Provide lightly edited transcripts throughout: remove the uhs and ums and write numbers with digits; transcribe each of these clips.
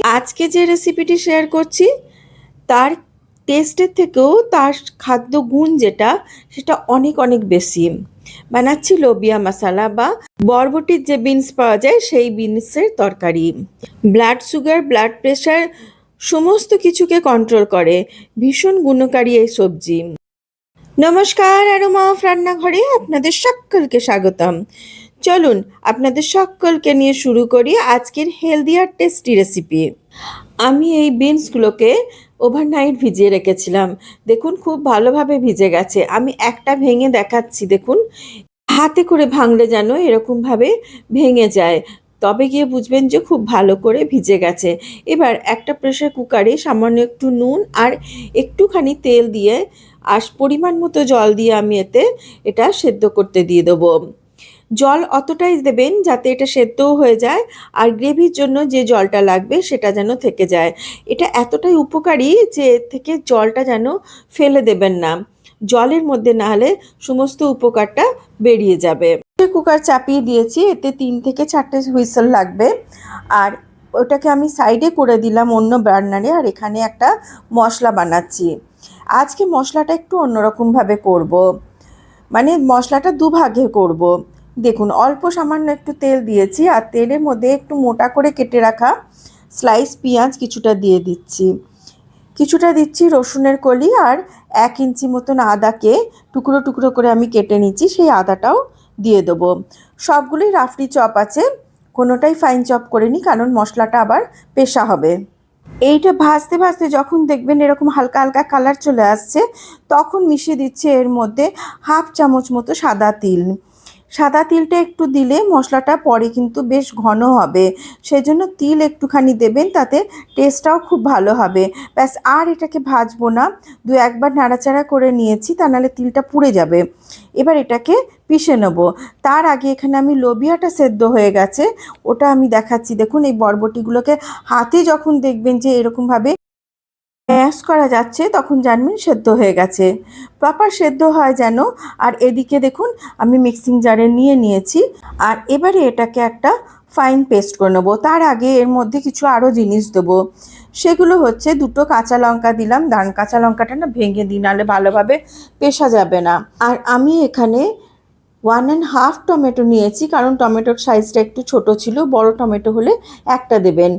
আজকে যে রেসিপিটি শেয়ার করছি তার টেস্টের থেকেও তার খাদ্য গুণ যেটা সেটা অনেক অনেক বেশি। বানাচ্ছি লোবিয়া মশালা বা বরবটির যে বিনস পাওয়া যায় সেই বিনসের তরকারি। ব্লাড সুগার, ব্লাড প্রেশার সমস্ত কিছুকে কন্ট্রোল করে। ভীষণ গুণকারী এই সবজি। নমস্কার, অ্যারোমা অফ রান্নাঘরে আপনাদের সকলকে স্বাগতম। চলুন আপনাদের সকলকে নিয়ে শুরু করি আজকের হেলদি আর টেস্টি রেসিপি। আমি এই বিনসগুলোকে ওভারনাইট ভিজিয়ে রেখেছিলাম। দেখুন খুব ভালোভাবে ভিজে গেছে। আমি একটা ভেঙে দেখাচ্ছি, দেখুন হাতে করে ভাঙলে যেন এরকমভাবে ভেঙে যায়, তবে গিয়ে বুঝবেন যে খুব ভালো করে ভিজে গেছে। এবার একটা প্রেসার কুকারে সামান্য একটু নুন আর একটুখানি তেল দিয়ে আর পরিমাণ মতো জল দিয়ে আমি এটা সেদ্ধ করতে দিয়ে দেবো। জল অতটাই দেবেন যাতে এটা সেদ্ধও হয়ে যায়, আর গ্রেভির জন্য যে জলটা লাগবে সেটা যেন থেকে যায়। এটা এতটাই উপকারী যে এর থেকে জলটা যেন ফেলে দেবেন না, জলের মধ্যে না হলে সমস্ত উপকারটা বেরিয়ে যাবে। কুকার চাপিয়ে দিয়েছি, এতে 3 থেকে 4টে হুইসেল লাগবে। আর ওটাকে আমি সাইডে করে দিলাম অন্য বার্নারে। আর এখানে একটা মশলা বানাচ্ছি। আজকে মশলাটা একটু অন্যরকমভাবে করব, মানে মশলাটা দুভাগে করব। দেখুন অল্প সামান্য একটু তেল দিয়েছি, আর তেলের মধ্যে একটু মোটা করে কেটে রাখা স্লাইস পেঁয়াজ কিছুটা দিয়ে দিচ্ছি। কিছুটা দিচ্ছি রসুনের কলি, আর 1 ইঞ্চি মতন আদাকে টুকরো টুকরো করে আমি কেটে নিচ্ছি, সেই আদাটাও দিয়ে দেবো। সবগুলোই রাফলি চপ আছে, কোনোটাই ফাইন চপ করে নিই, কারণ মশলাটা আবার পেশা হবে। এইটা ভাজতে ভাজতে যখন দেখবেন এরকম হালকা হালকা কালার চলে আসছে, তখন মিশিয়ে দিচ্ছি এর মধ্যে 1/2 চামচ মতো সাদা তিল। সাদা তিলটা একটু দিলে মশলাটা পরে কিন্তু বেশ ঘন হবে, সেই জন্য তিল একটুখানি দেবেন, তাতে টেস্টটাও খুব ভালো হবে। ব্যাস, আর এটাকে ভাজবো না, 2-1 বার নাড়াচাড়া করে নিয়েছি, তা নাহলে তিলটা পুড়ে যাবে। এবার এটাকে পিষে নেব। তার আগে এখানে আমি লোবিয়াটা সেদ্ধ হয়ে গেছে, ওটা আমি দেখাচ্ছি। দেখুন এই বরবটিগুলোকে হাতে যখন দেখবেন যে এরকমভাবে ম্যাশ করা যাচ্ছে, তখন জানবেন সেদ্ধ হয়ে গেছে। প্রপার সেদ্ধ হয় যেন। আর এদিকে দেখুন আমি মিক্সিং জারে নিয়ে নিয়েছি, আর এবারে এটাকে একটা ফাইন পেস্ট করে নেবো। তার আগে এর মধ্যে কিছু আরও জিনিস দেবো, সেগুলো হচ্ছে 2টো কাঁচা লঙ্কা দিলাম। দান কাঁচা লঙ্কাটা না ভেঙে দিই, নাহলে ভালোভাবে পেশা যাবে না। আর আমি এখানে 1.5 টমেটো নিয়েছি, কারণ টমেটোর সাইজটা একটু ছোট ছিল। বড় টমেটো হলে একটা দেবেন।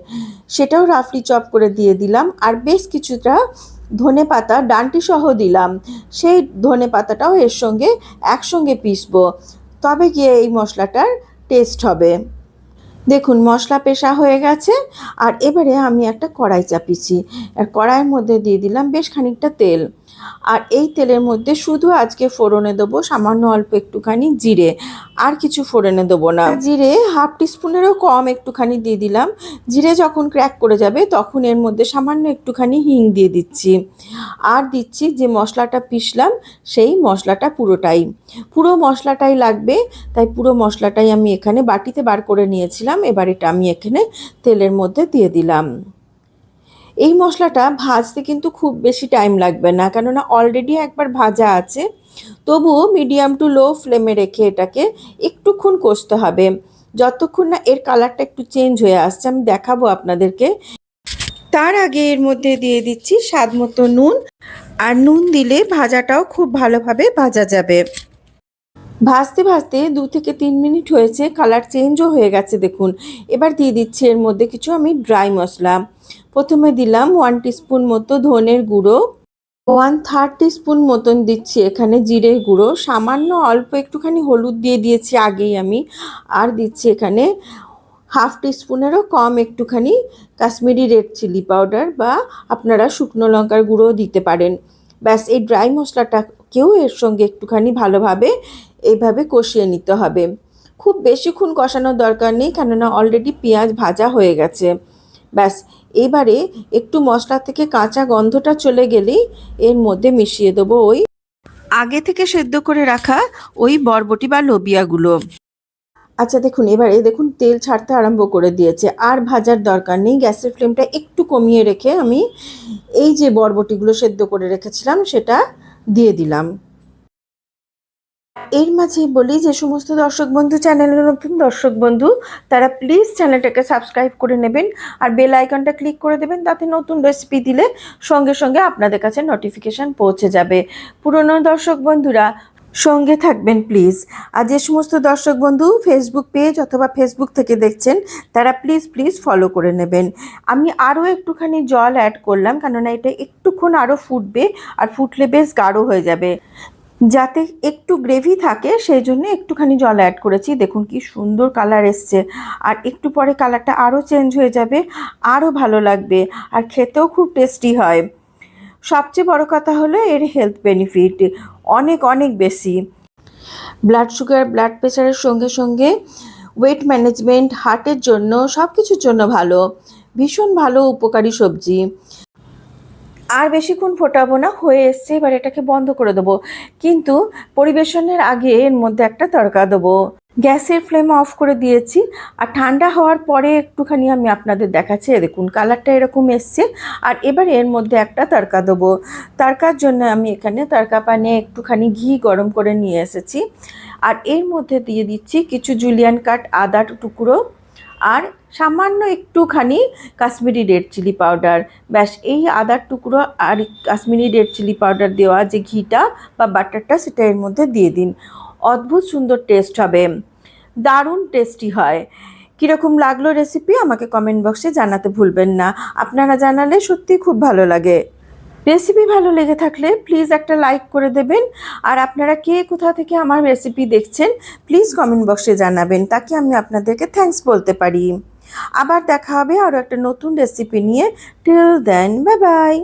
সেটাও রাফলি চপ করে দিয়ে দিলাম। আর বেশ কিছুটা ধনে পাতা ডাঁটি সহ দিলাম, সেই ধনে পাতাটাও এর সঙ্গে একসঙ্গে পিসবো, তবে গিয়ে এই মশলাটার টেস্ট হবে। দেখুন মশলা পেশা হয়ে গেছে। আর এবারে আমি একটা কড়াই চাপিয়েছি, আর কড়াইয়ের মধ্যে দিয়ে দিলাম বেশ খানিকটা তেল। আর এই তেলের মধ্যে শুধু আজকে ফোড়নে দেবো সামান্য অল্প একটুখানি জিরে, আর কিছু ফোড়নে দেবো না। জিরে 1/2 টিস্পুনেরও কম একটুখানি দিয়ে দিলাম। জিরে যখন ক্র্যাক করে যাবে তখন এর মধ্যে সামান্য একটুখানি হিং দিয়ে দিচ্ছি। আর দিচ্ছি যে মশলাটা পিষলাম সেই মশলাটা পুরো মশলাটাই লাগবে, তাই পুরো মশলাটাই আমি এখানে বাটিতে বার করে নিয়েছিলাম। এবার এটা আমি এখানে তেলের মধ্যে দিয়ে দিলাম। এই মশলাটা ভাজতে কিন্তু খুব বেশি টাইম লাগবে না, কেননা অলরেডি একবার ভাজা আছে। তবুও মিডিয়াম টু লো ফ্লেমে রেখে এটাকে একটুক্ষণ কষতে হবে, যতক্ষণ না এর কালারটা একটু চেঞ্জ হয়ে আসছে। আমি দেখাবো আপনাদেরকে। তার আগে এর মধ্যে দিয়ে দিচ্ছি স্বাদ মতো নুন, আর নুন দিলে ভাজাটাও খুব ভালোভাবে ভাজা যাবে। ভাজতে ভাজতে 2 থেকে 3 মিনিট হয়েছে, কালার চেঞ্জও হয়ে গেছে দেখুন। এবার দিয়ে দিচ্ছি এর মধ্যে কিছু আমি ড্রাই মশলা। প্রথমে দিলাম 1 টিস্পুন মতো ধনের গুঁড়ো, 1/3 টিস্পুন মতন দিচ্ছি এখানে জিরের গুঁড়ো, সামান্য অল্প একটুখানি হলুদ দিয়ে দিয়েছি আগেই আমি। আর দিচ্ছি এখানে 1/2 টিস্পুনেরও কম একটুখানি কাশ্মীরি রেড চিলি পাউডার, বা আপনারা শুকনো লঙ্কার গুঁড়োও দিতে পারেন। ব্যাস, এই ড্রাই মশলাটাকেও এর সঙ্গে একটুখানি ভালোভাবে এইভাবে কষিয়ে নিতে হবে। খুব বেশিক্ষণ কষানোর দরকার নেই, কেননা অলরেডি পেঁয়াজ ভাজা হয়ে গেছে। ব্যাস, এবারে একটু মশলা থেকে কাঁচা গন্ধটা চলে গেলেই এর মধ্যে মিশিয়ে দেবো ওই আগে থেকে সেদ্ধ করে রাখা ওই বরবটি বা লোবিয়াগুলো। আচ্ছা দেখুন, এবারে দেখুন তেল ছাড়তে আরম্ভ করে দিয়েছে, আর ভাজার দরকার নেই। গ্যাসের ফ্লেমটা একটু কমিয়ে রেখে আমি এই যে বরবটিগুলো সেদ্ধ করে রেখেছিলাম সেটা দিয়ে দিলাম। এর মাঝেই বলি, যে সমস্ত দর্শক বন্ধু, চ্যানেলের নতুন দর্শক বন্ধু, তারা প্লিজ চ্যানেলটাকে সাবস্ক্রাইব করে নেবেন আর বেল আইকনটা ক্লিক করে দেবেন, তাতে নতুন রেসিপি দিলে সঙ্গে সঙ্গে আপনাদের কাছে নোটিফিকেশান পৌঁছে যাবে। পুরনো দর্শক বন্ধুরা সঙ্গে থাকবেন প্লিজ। আর যে সমস্ত দর্শক বন্ধু ফেসবুক পেজ অথবা ফেসবুক থেকে দেখছেন, তারা প্লিজ ফলো করে নেবেন। আমি আরও একটুখানি জল অ্যাড করলাম, কেননা এটা একটুক্ষণ আরও ফুটবে, আর ফুটলে বেশ গাঢ় হয়ে যাবে। যাতে একটু গ্রেভি থাকে সেই জন্য একটুখানি জল অ্যাড করেছি। দেখুন কি সুন্দর কালার এসছে, আর একটু পরে কালারটা আরও চেঞ্জ হয়ে যাবে, আরও ভালো লাগবে, আর খেতেও খুব টেস্টি হয়। সবচেয়ে বড় কথা হলো এর হেলথ বেনিফিট অনেক অনেক বেশি। ব্লাড সুগার, ব্লাড প্রেশারের সঙ্গে সঙ্গে ওয়েট ম্যানেজমেন্ট, হার্টের জন্য, সব কিছুর জন্য ভালো, ভীষণ ভালো উপকারী সবজি। আর বেশিক্ষণ ফোটাবো না, হয়ে এসছে, এবার এটাকে বন্ধ করে দেবো। কিন্তু পরিবেশনের আগে এর মধ্যে একটা তড়কা দেবো। গ্যাসের ফ্লেম অফ করে দিয়েছি, আর ঠান্ডা হওয়ার পরে একটুখানি আমি আপনাদের দেখাচ্ছি। দেখুন কালারটা এরকম এসছে। আর এবার এর মধ্যে একটা তড়কা দেবো। তড়কার জন্য আমি এখানে তড়কা প্যানে একটুখানি ঘি গরম করে নিয়ে এসেছি, আর এর মধ্যে দিয়ে দিচ্ছি কিছু জুলিয়ান কাট আদা টুকরো, আর সামান্য একটুখানি কাশ্মীরি রেড চিলি পাউডার। ব্যাস, এই আদার টুকরো আর কাশ্মীরি রেড চিলি পাউডার দেওয়া যে ঘিটা বা বাটারটা, সেটা এর মধ্যে দিয়ে দিন। অদ্ভুত সুন্দর টেস্ট হবে, দারুণ টেস্টি হয়। কীরকম লাগলো রেসিপি আমাকে কমেন্ট বক্সে জানাতে ভুলবেন না। আপনারা জানালে সত্যিই খুব ভালো লাগে। রেসিপি ভালো লেগে থাকলে প্লিজ একটা লাইক করে দেবেন। আর আপনারা কে কোথা থেকে আমার রেসিপি দেখছেন প্লিজ কমেন্ট বক্সে জানাবেন, তাকে আমি আপনাদেরকে থ্যাঙ্কস বলতে পারি। আবার দেখা হবে আরও একটা নতুন রেসিপি নিয়ে। Till then, bye by.